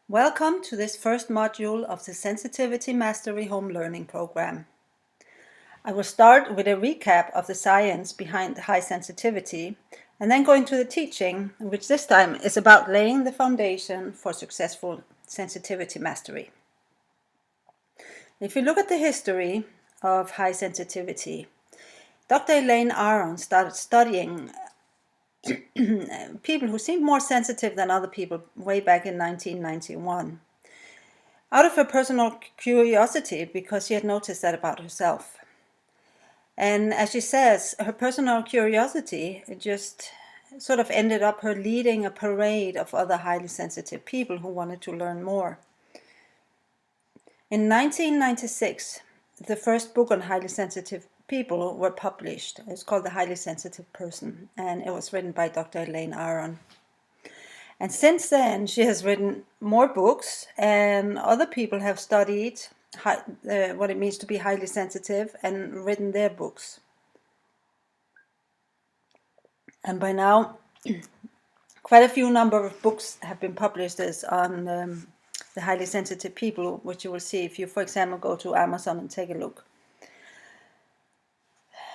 Welcome to this first module of the Sensitivity Mastery Home Learning Program. I will start with a recap of the science behind high sensitivity and then go into the teaching, which this time is about laying the foundation for successful sensitivity mastery. If you look at the history of high sensitivity, Dr. Elaine Aron started studying people who seemed more sensitive than other people way back in 1991. Out of her personal curiosity, because she had noticed that about herself. And as she says, her personal curiosity just sort of ended up her leading a parade of other highly sensitive people who wanted to learn more. In 1996, the first book on highly sensitive people were published. It's called The Highly Sensitive Person, and it was written by Dr. Elaine Aron. And since then, she has written more books, and other people have studied what it means to be highly sensitive and written their books. And by now, quite a few number of books have been published on the highly sensitive people, which you will see if you, for example, go to Amazon and take a look.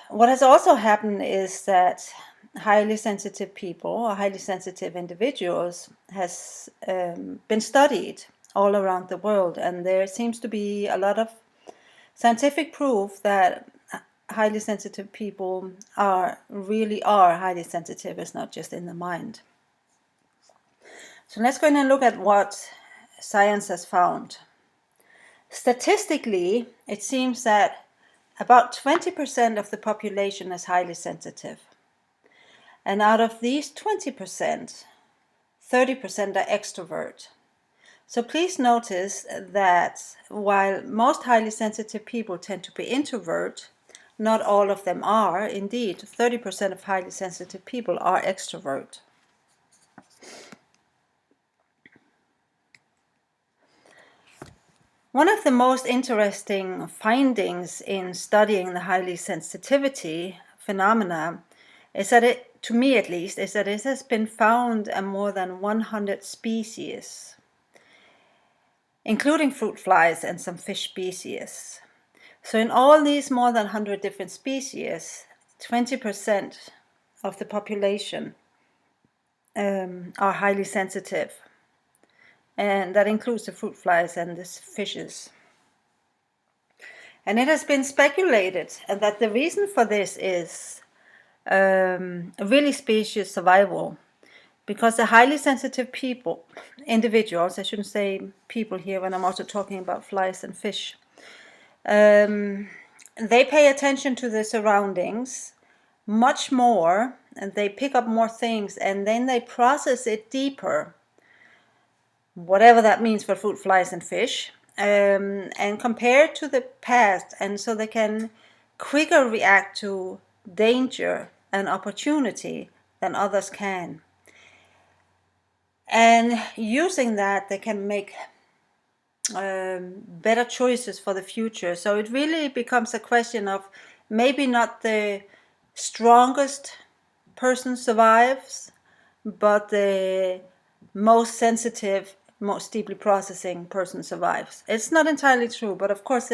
What has also happened is that highly sensitive people or highly sensitive individuals has been studied all around the world, and there seems to be a lot of scientific proof that highly sensitive people really are highly sensitive. It's not just in the mind. So let's go in and look at what science has found. Statistically, it seems that about 20% of the population is highly sensitive. And out of these 20%, 30% are extrovert. So please notice that while most highly sensitive people tend to be introvert, not all of them are. Indeed, 30% of highly sensitive people are extrovert. One of the most interesting findings in studying the highly sensitivity phenomena is that to me at least, is that it has been found in more than 100 species, including fruit flies and some fish species. So in all these more than 100 different species, 20% of the population are highly sensitive. And that includes the fruit flies and the fishes. And it has been speculated that the reason for this is really species survival, because the highly sensitive individuals, I shouldn't say people here when I'm also talking about flies and fish, they pay attention to the surroundings much more, and they pick up more things, and then they process it deeper, whatever that means for fruit flies and fish, and compared to the past, and so they can quicker react to danger and opportunity than others can. And using that, they can make better choices for the future. So it really becomes a question of maybe not the strongest person survives, but the most sensitive, most deeply processing person survives. It's not entirely true, but of course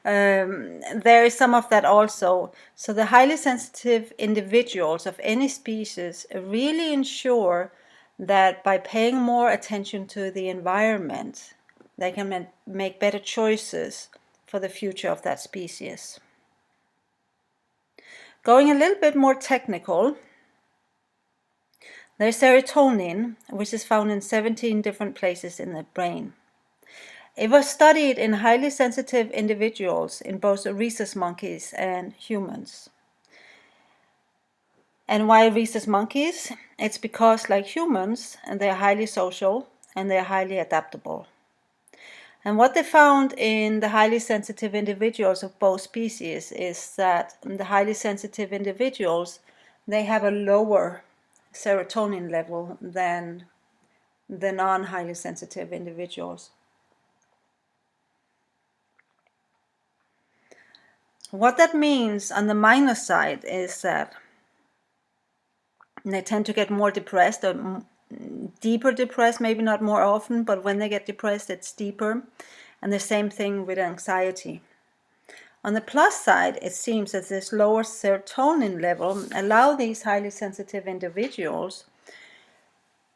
there is some of that also. So the highly sensitive individuals of any species really ensure that by paying more attention to the environment, they can make better choices for the future of that species. Going a little bit more technical, there's serotonin, which is found in 17 different places in the brain. It was studied in highly sensitive individuals in both rhesus monkeys and humans. And why rhesus monkeys? It's because, like humans, they're highly social and they're highly adaptable. And what they found in the highly sensitive individuals of both species is that the highly sensitive individuals, they have a lower serotonin level than the non-highly sensitive individuals. What that means on the minus side is that they tend to get more depressed or deeper depressed, maybe not more often, but when they get depressed, it's deeper. And the same thing with anxiety. On the plus side, it seems that this lower serotonin level allow these highly sensitive individuals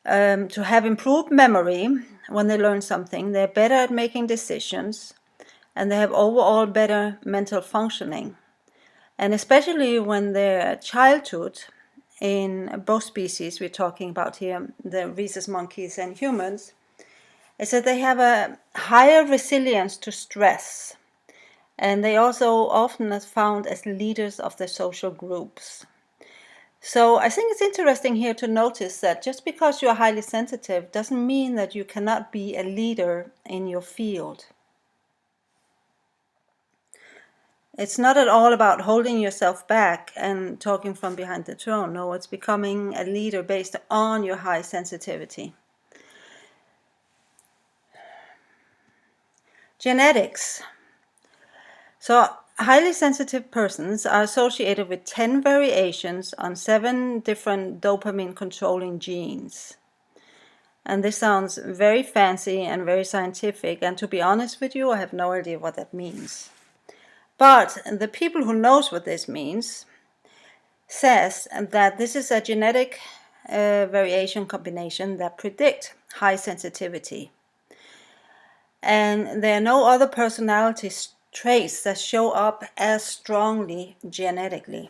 to have improved memory when they learn something. They're better at making decisions, and they have overall better mental functioning. And especially when they're childhood, in both species we're talking about here, the rhesus monkeys and humans, is that they have a higher resilience to stress. And they also often are found as leaders of their social groups. So I think it's interesting here to notice that just because you're highly sensitive doesn't mean that you cannot be a leader in your field. It's not at all about holding yourself back and talking from behind the throne. No, it's becoming a leader based on your high sensitivity. Genetics. So highly sensitive persons are associated with 10 variations on 7 different dopamine controlling genes. And this sounds very fancy and very scientific, and to be honest with you, I have no idea what that means. But the people who knows what this means says that this is a genetic variation combination that predict high sensitivity. And there are no other personality traits that show up as strongly genetically.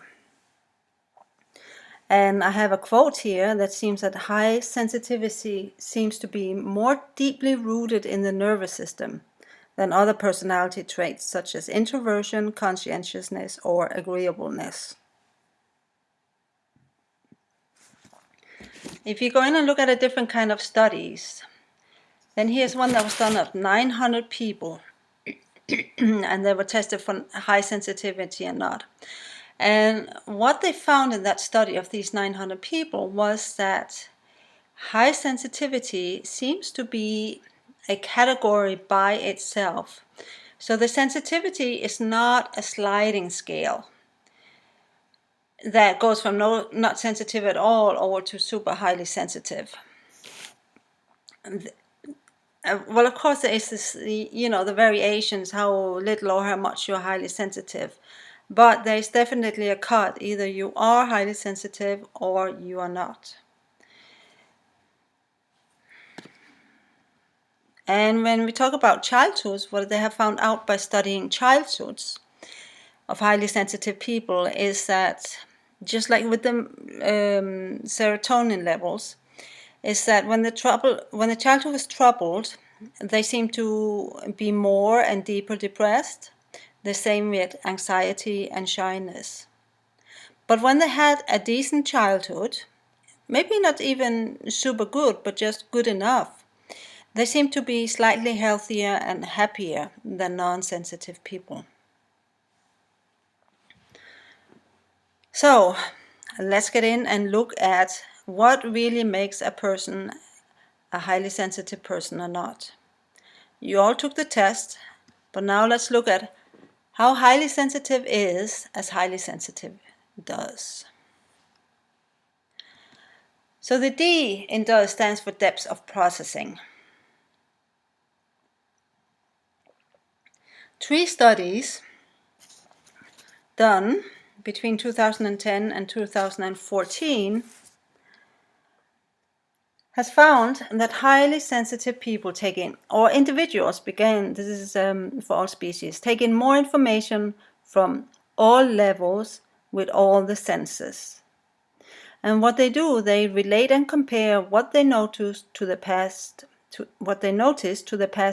And I have a quote here that seems that high sensitivity seems to be more deeply rooted in the nervous system than other personality traits such as introversion, conscientiousness, or agreeableness. If you go in and look at a different kind of studies, then here's one that was done of 900 people, and they were tested for high sensitivity and not. And what they found in that study of these 900 people was that high sensitivity seems to be a category by itself. So the sensitivity is not a sliding scale that goes from not sensitive at all over to super highly sensitive. Well, of course, there is this, the variations, how little or how much you're highly sensitive. But there's definitely a cut. Either you are highly sensitive or you are not. And when we talk about childhoods, what they have found out by studying childhoods of highly sensitive people is that, just like with the serotonin levels, is that when the childhood is troubled, they seem to be more and deeper depressed. The same with anxiety and shyness. But when they had a decent childhood, maybe not even super good, but just good enough, they seem to be slightly healthier and happier than non-sensitive people. So let's get in and look at what really makes a person a highly sensitive person or not. You all took the test, but now let's look at how highly sensitive is as highly sensitive does. So the D in does stands for depth of processing. 3 studies done between 2010 and 2014 has found that highly sensitive people take in, or individuals begin, this is for all species, take in more information from all levels with all the senses. And what they do, they relate and compare what they noticed to the past,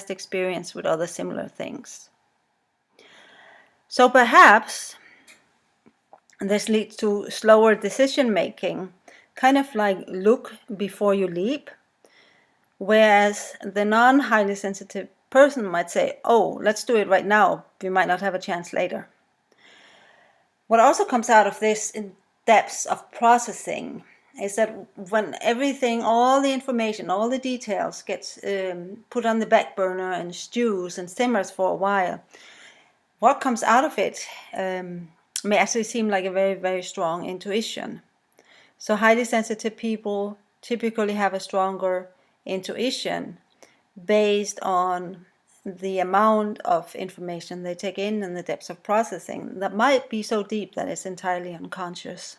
experience with other similar things. So perhaps this leads to slower decision making, kind of like look before you leap, whereas the non-highly sensitive person might say, oh, let's do it right now, we might not have a chance later. What also comes out of this in depths of processing is that when everything, all the information, all the details gets put on the back burner and stews and simmers for a while, what comes out of it may actually seem like a very, very strong intuition. So highly sensitive people typically have a stronger intuition based on the amount of information they take in and the depths of processing that might be so deep that it's entirely unconscious.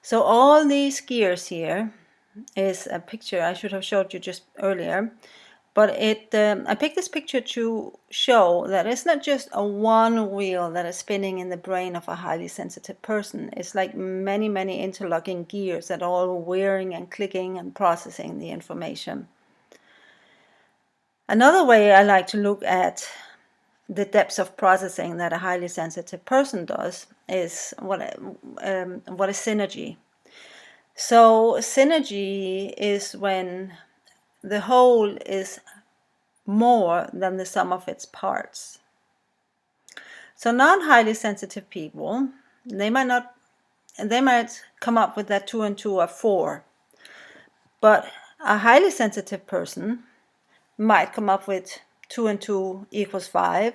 So all these gears here is a picture I should have showed you just earlier, but I picked this picture to show that it's not just a one wheel that is spinning in the brain of a highly sensitive person. It's like many, many interlocking gears that are all whirring and clicking and processing the information. Another way I like to look at the depths of processing that a highly sensitive person does is what is synergy. So synergy is when the whole is more than the sum of its parts. So non-highly sensitive people, they might come up with that 2 and 2 are 4, but a highly sensitive person might come up with 2 and 2 equals 5,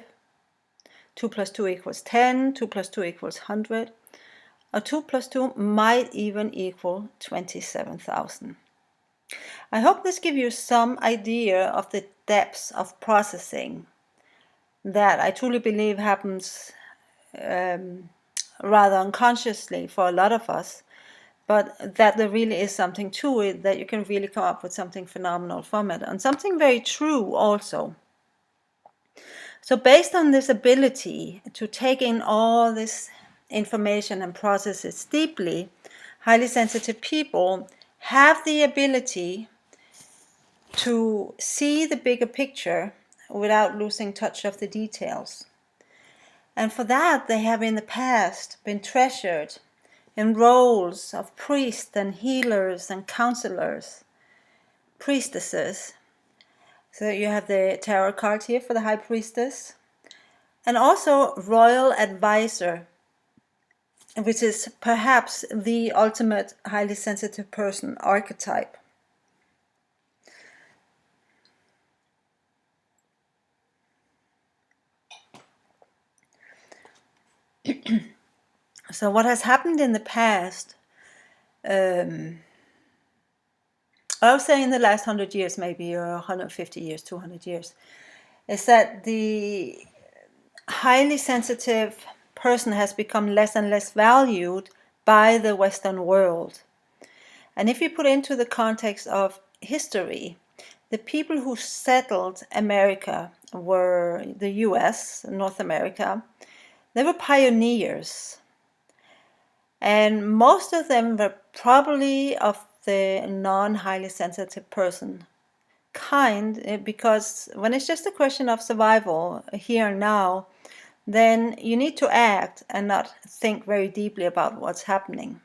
2 plus 2 equals 10, 2 plus 2 equals 100, or 2 plus 2 might even equal 27,000. I hope this gives you some idea of the depths of processing that I truly believe happens rather unconsciously for a lot of us, but that there really is something to it, that you can really come up with something phenomenal from it, and something very true also. So based on this ability to take in all this information and process it deeply, highly sensitive people have the ability to see the bigger picture without losing touch of the details. And for that, they have in the past been treasured in roles of priests and healers and counselors, priestesses. So you have the tarot card here for the high priestess, and also royal advisor, which is perhaps the ultimate highly sensitive person archetype. So what has happened in the past, I would say in the last 100 years maybe, or 150 years, 200 years, is that the highly sensitive person has become less and less valued by the Western world. And if you put into the context of history, the people who settled America were the US, North America. They were pioneers. And most of them were probably of the non-highly sensitive person kind, because when it's just a question of survival here and now, then you need to act and not think very deeply about what's happening.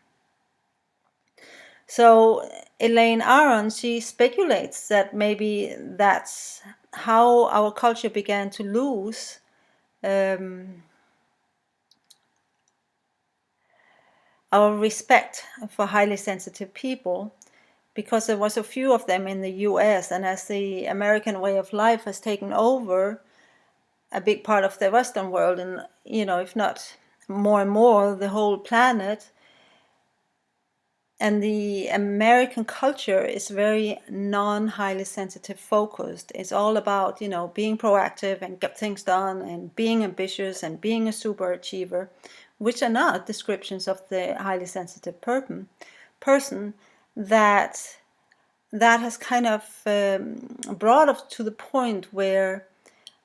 So Elaine Aron, she speculates that maybe that's how our culture began to lose our respect for highly sensitive people, because there was a few of them in the US, and as the American way of life has taken over a big part of the Western world, and if not more and more the whole planet, and the American culture is very non-highly sensitive focused. It's all about being proactive and get things done and being ambitious and being a super achiever, which are not descriptions of the highly sensitive person that has kind of brought us to the point where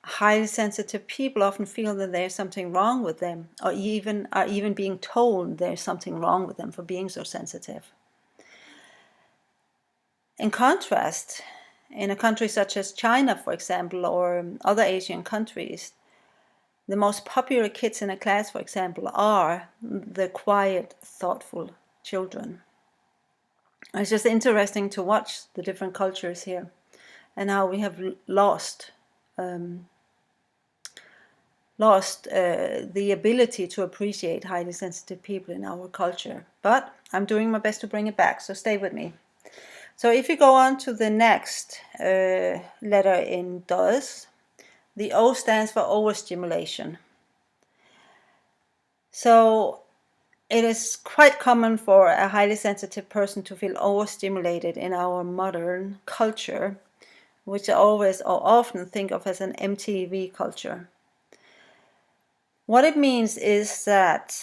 highly sensitive people often feel that there's something wrong with them, or are even being told there's something wrong with them for being so sensitive. In contrast, in a country such as China, for example, or other Asian countries, the most popular kids in a class, for example, are the quiet, thoughtful children. It's just interesting to watch the different cultures here and how we have lost the ability to appreciate highly sensitive people in our culture. But I'm doing my best to bring it back, so stay with me. So if you go on to the next letter in DOS, The O stands for overstimulation. So it is quite common for a highly sensitive person to feel overstimulated in our modern culture, which I always or often think of as an MTV culture. What it means is that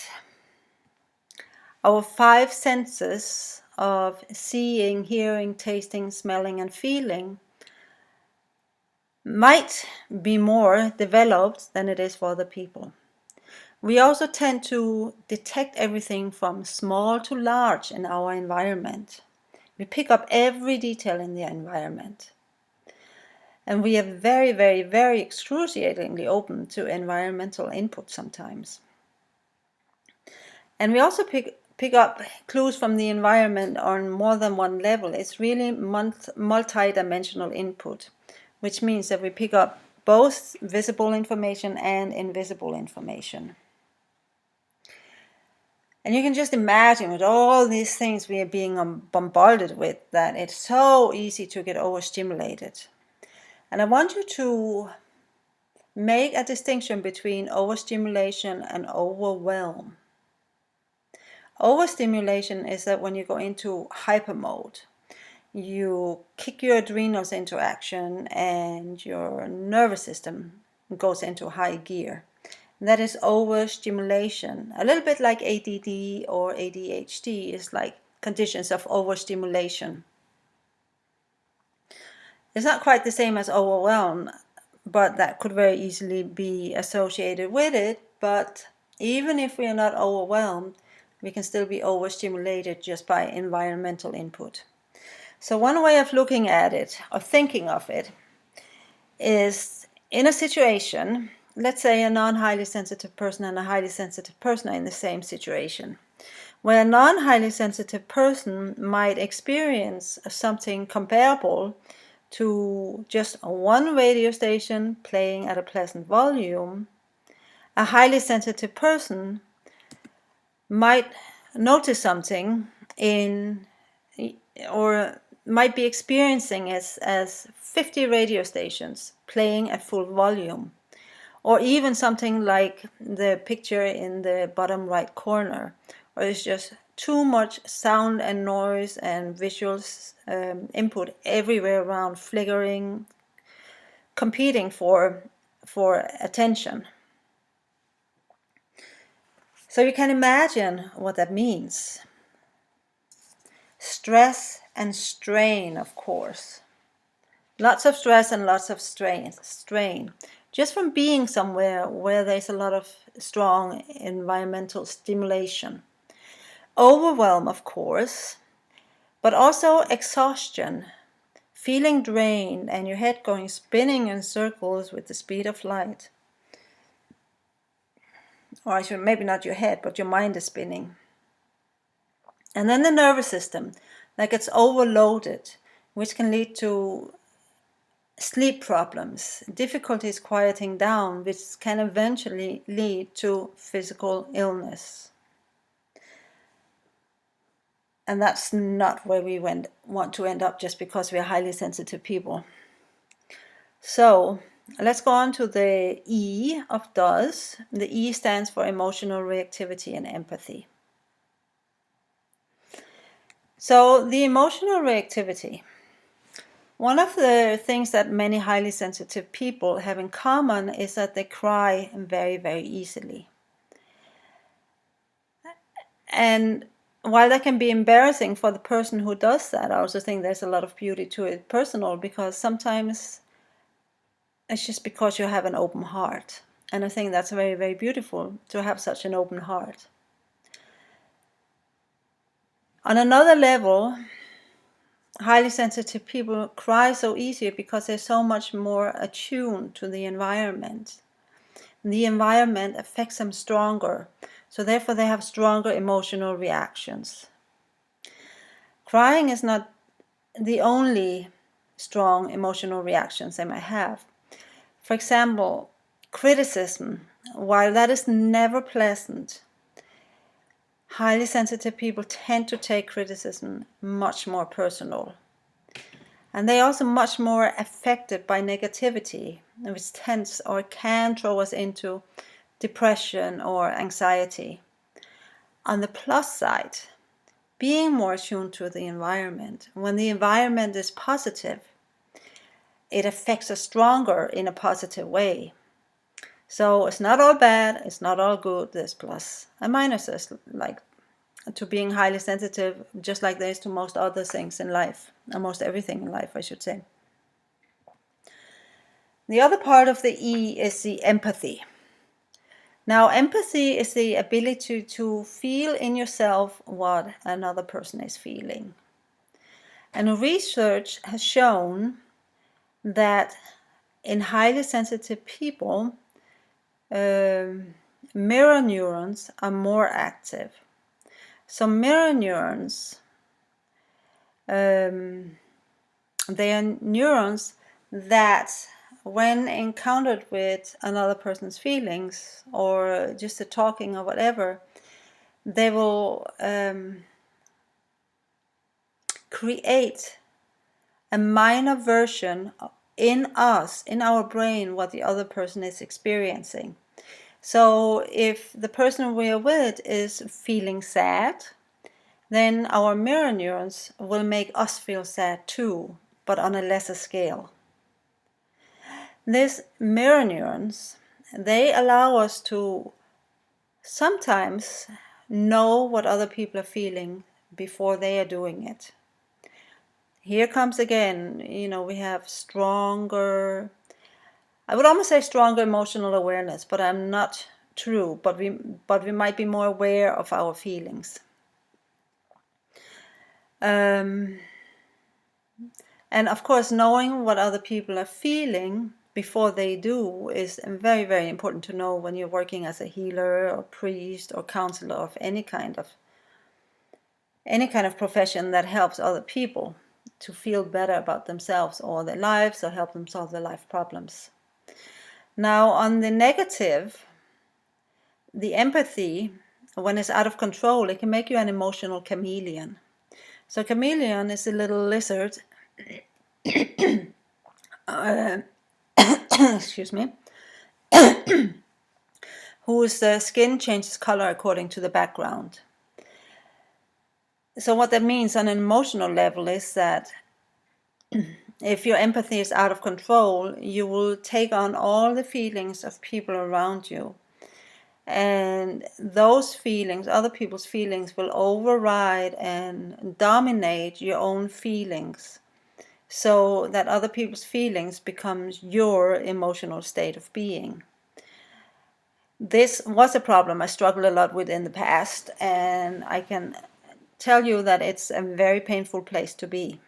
our 5 senses of seeing, hearing, tasting, smelling, and feeling might be more developed than it is for other people. We also tend to detect everything from small to large in our environment. We pick up every detail in the environment. And we are very, very, very excruciatingly open to environmental input sometimes. And we also pick up clues from the environment on more than one level. It's really multi-dimensional input, which means that we pick up both visible information and invisible information. And you can just imagine with all these things we are being bombarded with, that it's so easy to get overstimulated. And I want you to make a distinction between overstimulation and overwhelm. Overstimulation is that when you go into hyper mode, you kick your adrenals into action and your nervous system goes into high gear. That is overstimulation. A little bit like ADD or ADHD is like conditions of overstimulation. It's not quite the same as overwhelm, but that could very easily be associated with it. But even if we are not overwhelmed, we can still be overstimulated just by environmental input. So one way of looking at it or thinking of it is in a situation, let's say a non-highly sensitive person and a highly sensitive person are in the same situation, where a non-highly sensitive person might experience something comparable to just one radio station playing at a pleasant volume. A highly sensitive person might notice something in, or might be experiencing as 50 radio stations playing at full volume, or even something like the picture in the bottom right corner, where it's just too much sound and noise and visuals input everywhere around, flickering, competing for attention. So you can imagine what that means. Stress and strain, of course. Lots of stress and lots of strain. Just from being somewhere where there's a lot of strong environmental stimulation. Overwhelm, of course, but also exhaustion, feeling drained and your head going spinning in circles with the speed of light. Or maybe not your head, but your mind is spinning. And then the nervous system that gets overloaded, which can lead to sleep problems, difficulties quieting down, which can eventually lead to physical illness. And that's not where we want to end up just because we are highly sensitive people. So let's go on to the E of DOS. The E stands for emotional reactivity and empathy. So the emotional reactivity, one of the things that many highly sensitive people have in common is that they cry very, very easily. And while that can be embarrassing for the person who does that, I also think there's a lot of beauty to it personal, because sometimes it's just because you have an open heart. And I think that's very, very beautiful to have such an open heart. On another level, highly sensitive people cry so easily because they're so much more attuned to the environment. The environment affects them stronger, so therefore they have stronger emotional reactions. Crying is not the only strong emotional reactions they might have. For example, criticism, while that is never pleasant, highly sensitive people tend to take criticism much more personal. And they're also much more affected by negativity. which tends or can throw us into depression or anxiety. On the plus side, being more attuned to the environment. When the environment is positive, it affects us stronger in a positive way. So it's not all bad, it's not all good, there's plus and minuses, like to being highly sensitive, just like there is to most other things in life, almost everything in life, I should say. The other part of the E is the empathy. Now, empathy is the ability to feel in yourself what another person is feeling. And research has shown that in highly sensitive people, mirror neurons are more active. So mirror neurons, they are neurons that when encountered with another person's feelings or just the talking or whatever, they will create a minor version in us, in our brain, what the other person is experiencing. So if the person we are with is feeling sad, then our mirror neurons will make us feel sad too, but on a lesser scale. These mirror neurons, they allow us to sometimes know what other people are feeling before they are doing it. Here comes again, we have stronger, I would almost say stronger emotional awareness, but I'm not true, but we might be more aware of our feelings. And of course, knowing what other people are feeling before they do is very, very important to know when you're working as a healer or priest or counselor of any kind of profession that helps other people to feel better about themselves or their lives or help them solve their life problems. Now, on the negative, the empathy, when it's out of control, it can make you an emotional chameleon. So chameleon is a little lizard excuse me, whose skin changes color according to the background. So what that means on an emotional level is that if your empathy is out of control, you will take on all the feelings of people around you. And those feelings, other people's feelings, will override and dominate your own feelings, so that other people's feelings becomes your emotional state of being. This was a problem I struggled a lot with in the past, and I can tell you that it's a very painful place to be.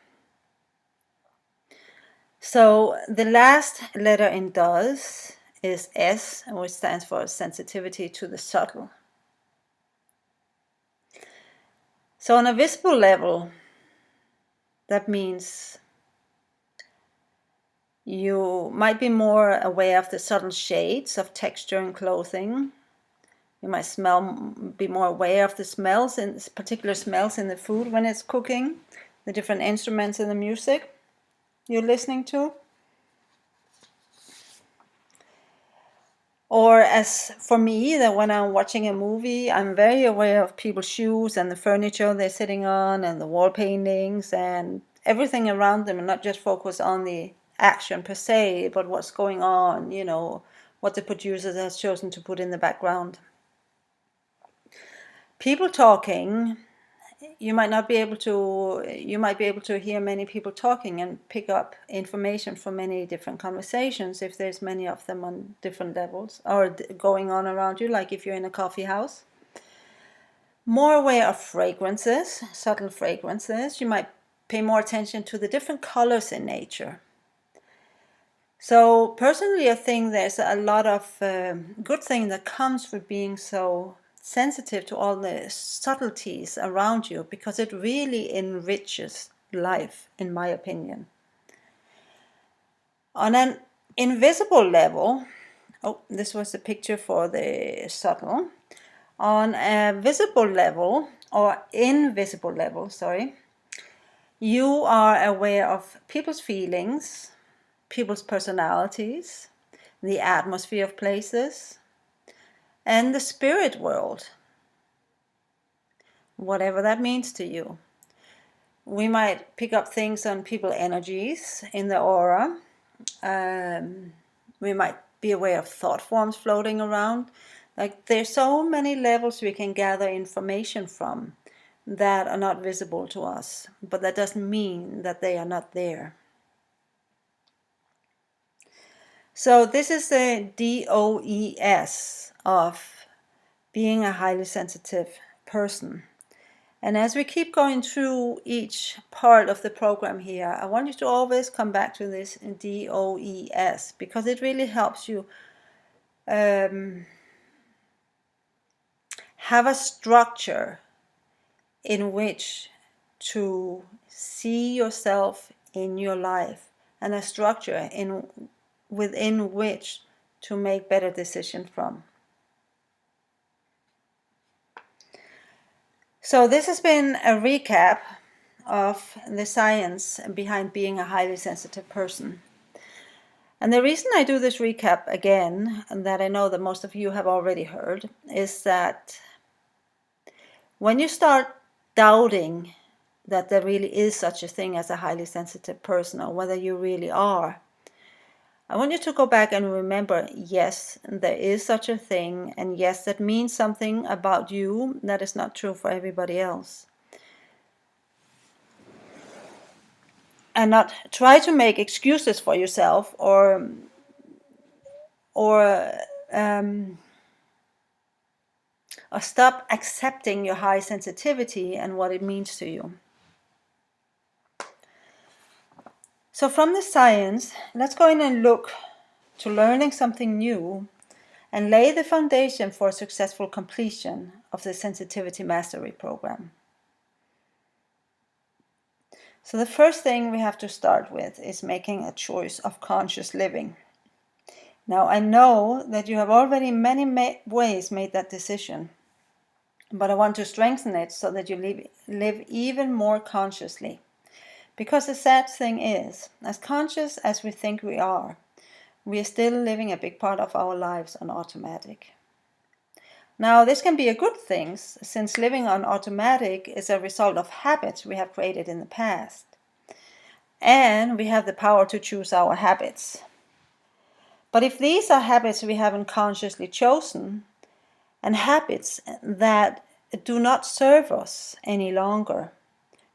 So the last letter in DOS is S, which stands for sensitivity to the subtle. So on a visible level, that means you might be more aware of the subtle shades of texture in clothing. You might be more aware of the smells, and particular smells in the food when it's cooking, the different instruments in the music you're listening to. Or as for me, that when I'm watching a movie, I'm very aware of people's shoes and the furniture they're sitting on and the wall paintings and everything around them, and not just focus on the action per se, but what's going on, what the producer has chosen to put in the background. People talking, you might be able to hear many people talking and pick up information from many different conversations if there's many of them on different levels or going on around you, like if you're in a coffee house. More aware of fragrances, subtle fragrances. You might pay more attention to the different colors in nature. So personally, I think there's a lot of good thing that comes with being so sensitive to all the subtleties around you, because it really enriches life, in my opinion. On an invisible level, this was a picture for the subtle. On a visible level, or invisible level, you are aware of people's feelings, people's personalities, the atmosphere of places, and the spirit world, whatever that means to you. We might pick up things on people's energies in the aura. We might be aware of thought forms floating around. Like, there's so many levels we can gather information from that are not visible to us, but that doesn't mean that they are not there. So this is the DOES of being a highly sensitive person. And as we keep going through each part of the program here, I want you to always come back to this DOES, because it really helps you have a structure in which to see yourself in your life, and a structure within which to make better decisions from. So this has been a recap of the science behind being a highly sensitive person. And the reason I do this recap again, and that I know that most of you have already heard, is that when you start doubting that there really is such a thing as a highly sensitive person, or whether you really are, I want you to go back and remember, yes, there is such a thing, and yes, that means something about you that is not true for everybody else. And not try to make excuses for yourself, or stop accepting your high sensitivity and what it means to you. So from the science, let's go in and look to learning something new and lay the foundation for successful completion of the Sensitivity Mastery Program. So the first thing we have to start with is making a choice of conscious living. Now, I know that you have already in many ways made that decision, but I want to strengthen it so that you live even more consciously. Because the sad thing is, as conscious as we think we are still living a big part of our lives on automatic. Now, this can be a good thing, since living on automatic is a result of habits we have created in the past. And we have the power to choose our habits. But if these are habits we haven't consciously chosen, and habits that do not serve us any longer,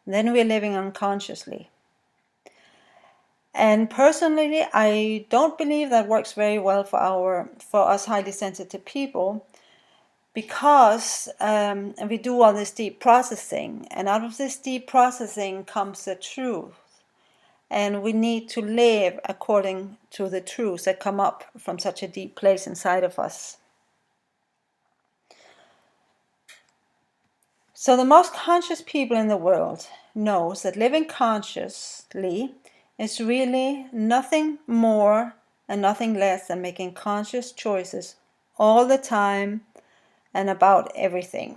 then we're living unconsciously. And personally, I don't believe that works very well for us highly sensitive people, because we do all this deep processing, and out of this deep processing comes the truth. And we need to live according to the truths that come up from such a deep place inside of us. So the most conscious people in the world knows that living consciously is really nothing more and nothing less than making conscious choices all the time and about everything.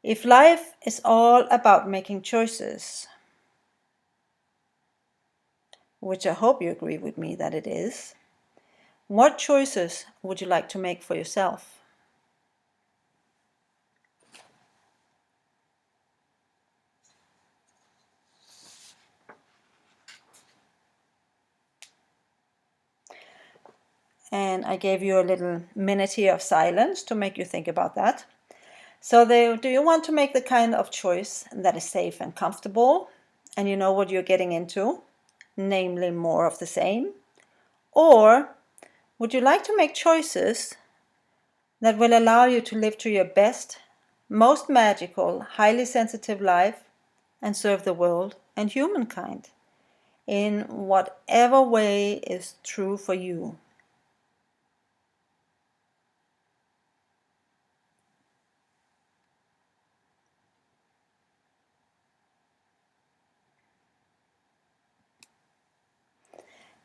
If life is all about making choices, which I hope you agree with me that it is, what choices would you like to make for yourself? And I gave you a little minute here of silence to make you think about that. So do you want to make the kind of choice that is safe and comfortable, and you know what you're getting into, namely more of the same? Or would you like to make choices that will allow you to live to your best, most magical, highly sensitive life and serve the world and humankind in whatever way is true for you?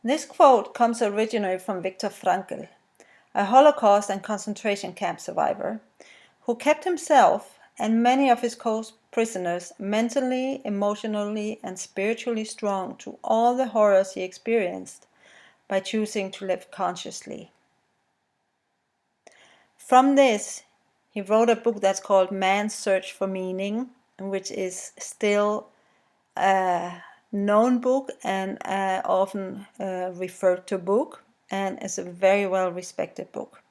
This quote comes originally from Viktor Frankl, a Holocaust and concentration camp survivor who kept himself and many of his co-prisoners mentally, emotionally, and spiritually strong to all the horrors he experienced by choosing to live consciously. From this, he wrote a book that's called Man's Search for Meaning, which is still a known book and often referred to book, and is a very well respected book.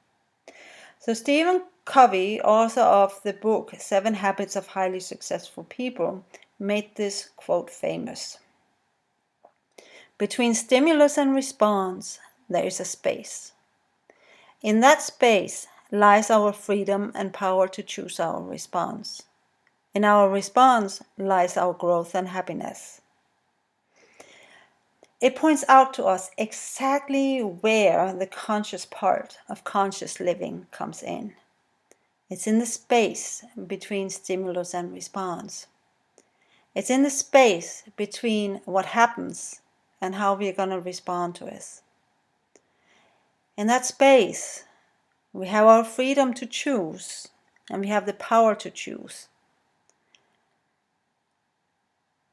So Stephen Covey, author of the book 7 Habits of Highly Successful People, made this quote famous. Between stimulus and response, there is a space. In that space lies our freedom and power to choose our response. In our response lies our growth and happiness. It points out to us exactly where the conscious part of conscious living comes in. It's in the space between stimulus and response. It's in the space between what happens and how we're going to respond to it. In that space, we have our freedom to choose, and we have the power to choose.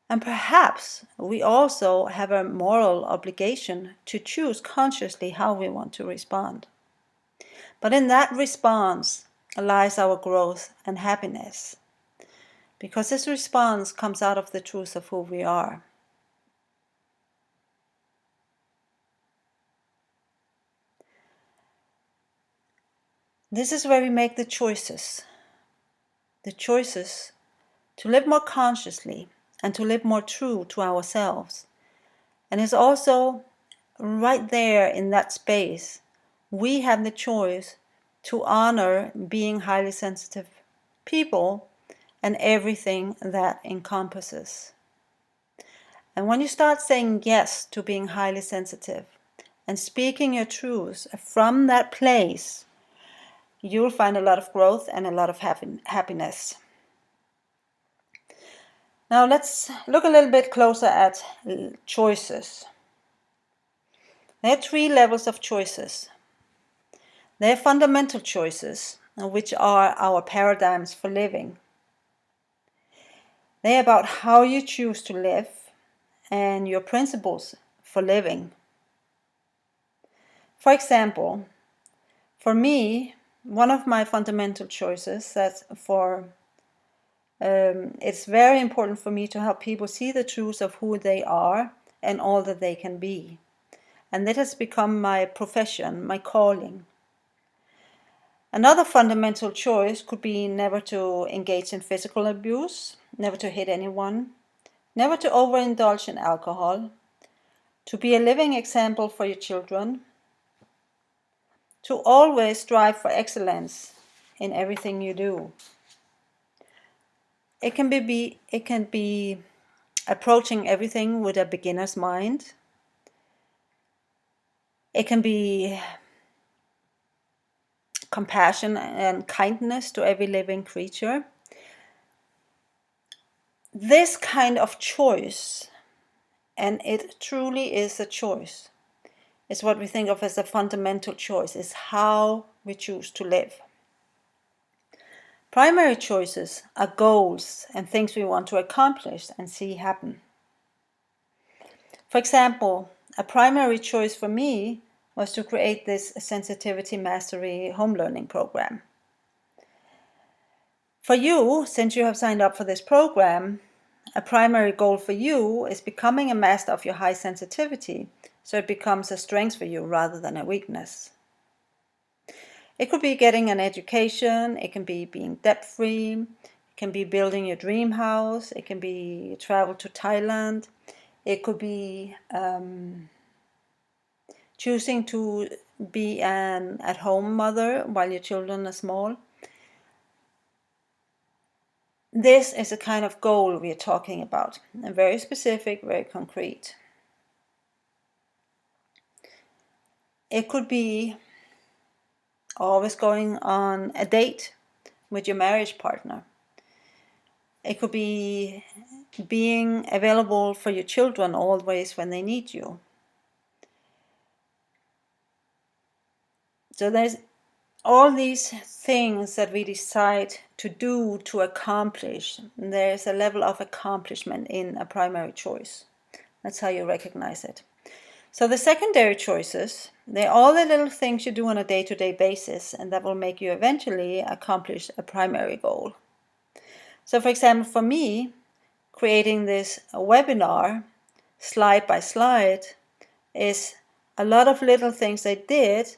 And perhaps we also have a moral obligation to choose consciously how we want to respond. But in that response lies our growth and happiness, because this response comes out of the truth of who we are. This is where we make the choices to live more consciously and to live more true to ourselves. And it's also right there in that space, we have the choice to honor being highly sensitive people and everything that encompasses. And when you start saying yes to being highly sensitive and speaking your truth from that place, you'll find a lot of growth and a lot of happiness. Now let's look a little bit closer at choices. There are 3 levels of choices. There are fundamental choices, which are our paradigms for living. They're about how you choose to live and your principles for living. For example, for me, one of my fundamental choices that's it's very important for me to help people see the truth of who they are and all that they can be. And that has become my profession, my calling. Another fundamental choice could be never to engage in physical abuse, never to hit anyone, never to overindulge in alcohol, to be a living example for your children, to always strive for excellence in everything you do. It can be approaching everything with a beginner's mind. It can be compassion and kindness to every living creature. This kind of choice, and it truly is a choice, is what we think of as a fundamental choice, is how we choose to live. Primary choices are goals and things we want to accomplish and see happen. For example, a primary choice for me was to create this sensitivity mastery home learning program. For you, since you have signed up for this program, a primary goal for you is becoming a master of your high sensitivity, so it becomes a strength for you rather than a weakness. It could be getting an education, it can be being debt-free, it can be building your dream house, it can be travel to Thailand, it could be choosing to be an at-home mother while your children are small. This is a kind of goal we are talking about, and very specific, very concrete. It could be always going on a date with your marriage partner. It could be being available for your children always when they need you. So there's all these things that we decide to do to accomplish. There's a level of accomplishment in a primary choice. That's how you recognize it. So the secondary choices, they're all the little things you do on a day-to-day basis, and that will make you eventually accomplish a primary goal. So for example, for me, creating this webinar slide by slide is a lot of little things I did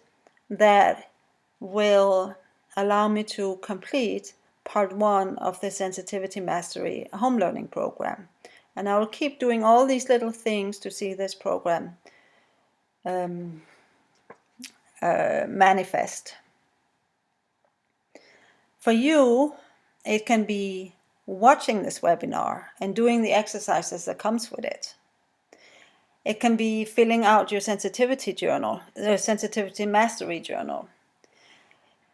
that will allow me to complete part 1 of the Sensitivity Mastery home learning program. And I will keep doing all these little things to see this program manifest. For you, it can be watching this webinar and doing the exercises that comes with it. It can be filling out your sensitivity journal, the sensitivity mastery journal.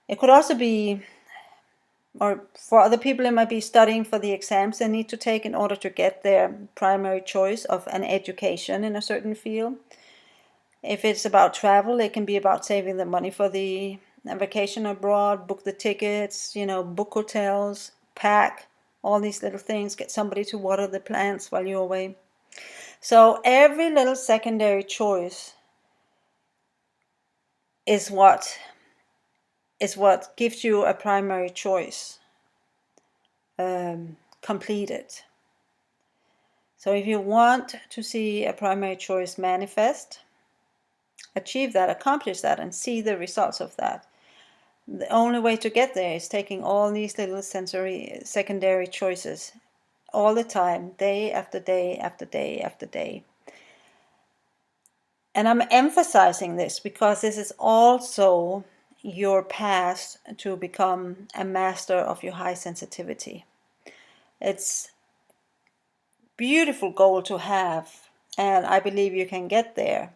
It could also be, or for other people, it might be studying for the exams they need to take in order to get their primary choice of an education in a certain field. If it's about travel, it can be about saving the money for the vacation abroad, book the tickets, book hotels, pack, all these little things, get somebody to water the plants while you're away. So every little secondary choice is what gives you a primary choice completed. So if you want to see a primary choice manifest, achieve that, accomplish that, and see the results of that, the only way to get there is taking all these little secondary choices all the time, day after day after day after day. And I'm emphasizing this because this is also your path to become a master of your high sensitivity. It's a beautiful goal to have, and I believe you can get there.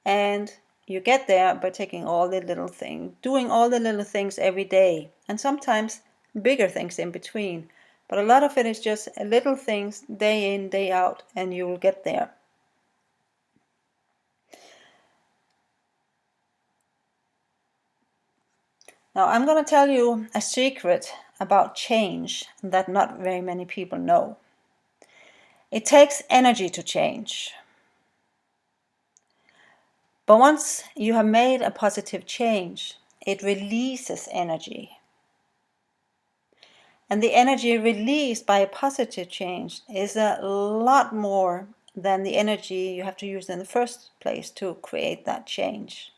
And you get there by taking all the little things, doing all the little things every day, and sometimes bigger things in between. But a lot of it is just little things day in, day out, and you will get there. Now, I'm going to tell you a secret about change that not very many people know. It takes energy to change. But once you have made a positive change, it releases energy. And the energy released by a positive change is a lot more than the energy you have to use in the first place to create that change.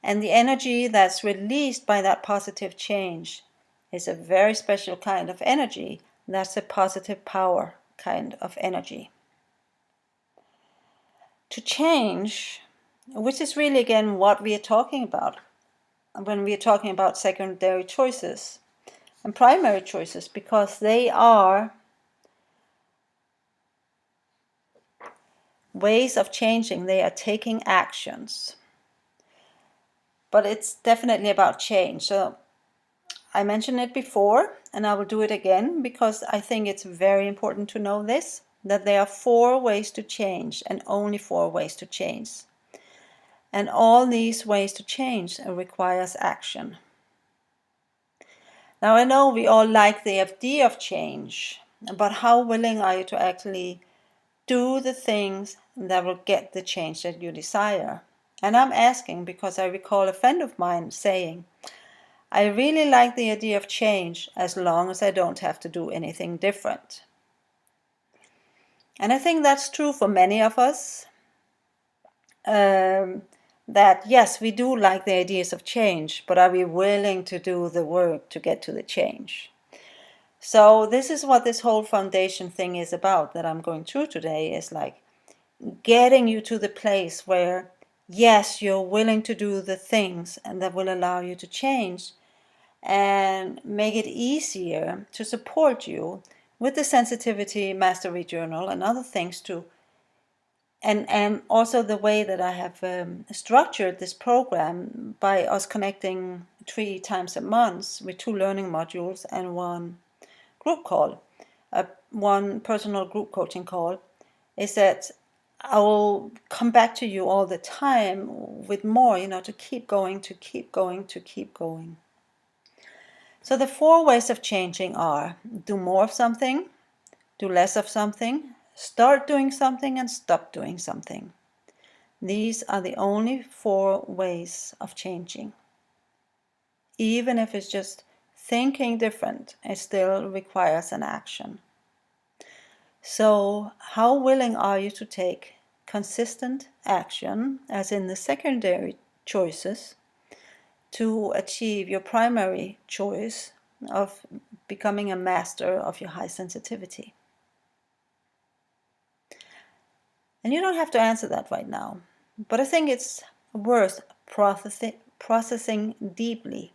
And the energy that's released by that positive change is a very special kind of energy. That's a positive power kind of energy. To change, which is really again what we are talking about when we are talking about secondary choices and primary choices, because they are ways of changing, they are taking actions. But it's definitely about change. So I mentioned it before, and I will do it again because I think it's very important to know this, that there are 4 ways to change and only 4 ways to change. And all these ways to change requires action. Now I know we all like the idea of change, but how willing are you to actually do the things that will get the change that you desire? And I'm asking because I recall a friend of mine saying, I really like the idea of change as long as I don't have to do anything different. And I think that's true for many of us, that yes, we do like the ideas of change, but are we willing to do the work to get to the change? So this is what this whole foundation thing is about that I'm going through today, is like getting you to the place where yes, you're willing to do the things and that will allow you to change and make it easier to support you with the Sensitivity Mastery Journal and other things too. And also the way that I have structured this program by us connecting 3 times a month with 2 learning modules and 1 group call, 1 personal group coaching call, is that I will come back to you all the time with more, to keep going, to keep going, to keep going. So the 4 ways of changing are: do more of something, do less of something, start doing something, and stop doing something. These are the only 4 ways of changing. Even if it's just thinking different, it still requires an action. So, how willing are you to take consistent action, as in the secondary choices, to achieve your primary choice of becoming a master of your high sensitivity? And you don't have to answer that right now, but I think it's worth processing deeply.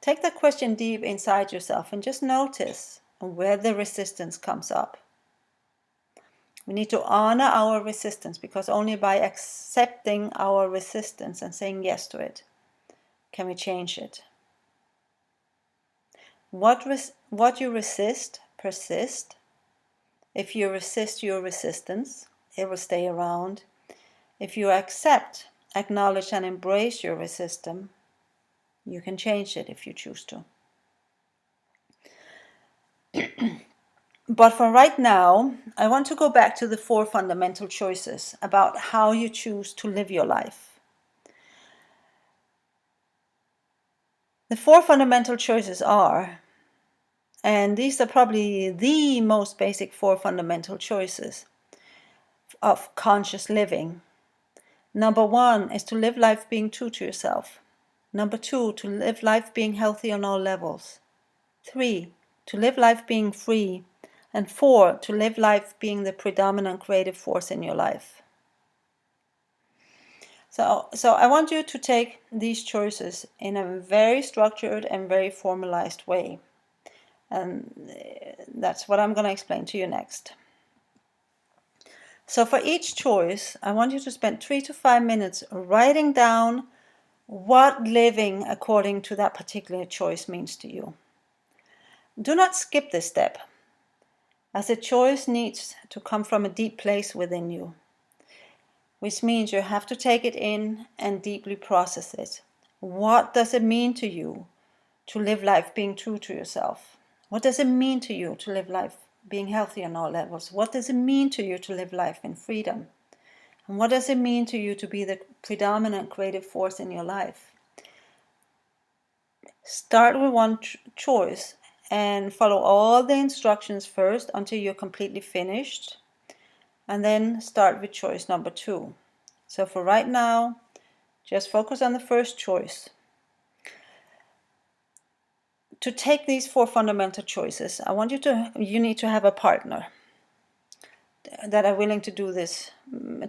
Take that question deep inside yourself and just notice where the resistance comes up. We need to honor our resistance, because only by accepting our resistance and saying yes to it can we change it. What you resist persists. If you resist your resistance, it will stay around. If you accept, acknowledge, and embrace your resistance, you can change it if you choose to. But for right now, I want to go back to the 4 fundamental choices about how you choose to live your life. The 4 fundamental choices are, and these are probably the most basic 4 fundamental choices of conscious living. Number 1 is to live life being true to yourself. Number 2, to live life being healthy on all levels. 3, to live life being free. And 4, to live life being the predominant creative force in your life. So I want you to take these choices in a very structured and very formalized way. And that's what I'm going to explain to you next. So for each choice, I want you to spend 3 to 5 minutes writing down what living according to that particular choice means to you. Do not skip this step, as the choice needs to come from a deep place within you, which means you have to take it in and deeply process it. What does it mean to you to live life being true to yourself? What does it mean to you to live life being healthy on all levels? What does it mean to you to live life in freedom? And what does it mean to you to be the predominant creative force in your life? Start with one choice and follow all the instructions first until you're completely finished, and then start with choice number 2. So for right now, just focus on the first choice. To take these 4 fundamental choices, you need to have a partner that are willing to do this,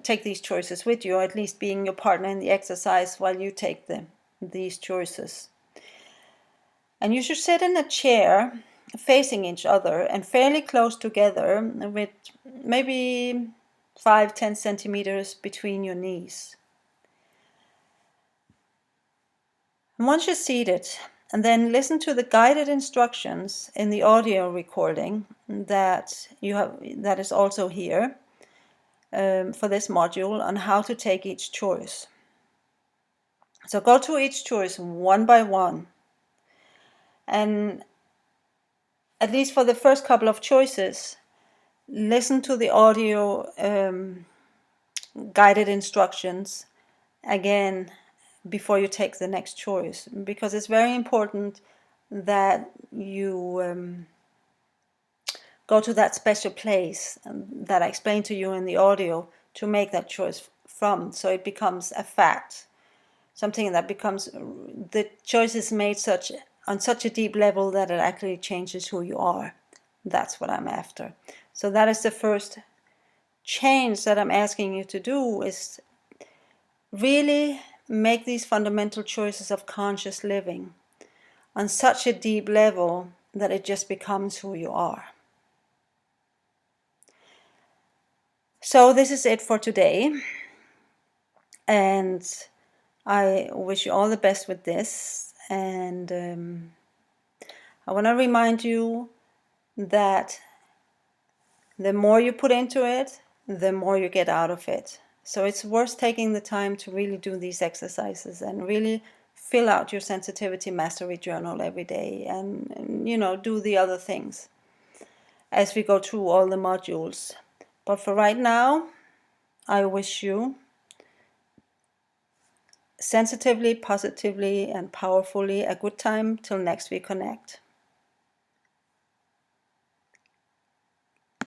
take these choices with you, or at least being your partner in the exercise while you take these choices. And you should sit in a chair facing each other and fairly close together, with maybe 5-10 centimeters between your knees. And once you're seated, and then listen to the guided instructions in the audio recording that is also here for this module on how to take each choice. So go to each choice one by one, and at least for the first couple of choices, listen to the audio guided instructions again before you take the next choice, because it's very important that you go to that special place that I explained to you in the audio to make that choice from, so it becomes a fact, something that becomes, the choice is made on such a deep level that it actually changes who you are. That's what I'm after. So that is the first change that I'm asking you to do, is really make these fundamental choices of conscious living on such a deep level that it just becomes who you are. So this is it for today, and I wish you all the best with this, and I want to remind you that the more you put into it, the more you get out of it. So it's worth taking the time to really do these exercises and really fill out your sensitivity mastery journal every day, and do the other things as we go through all the modules. But for right now, I wish you sensitively, positively, and powerfully. A good time till next we connect.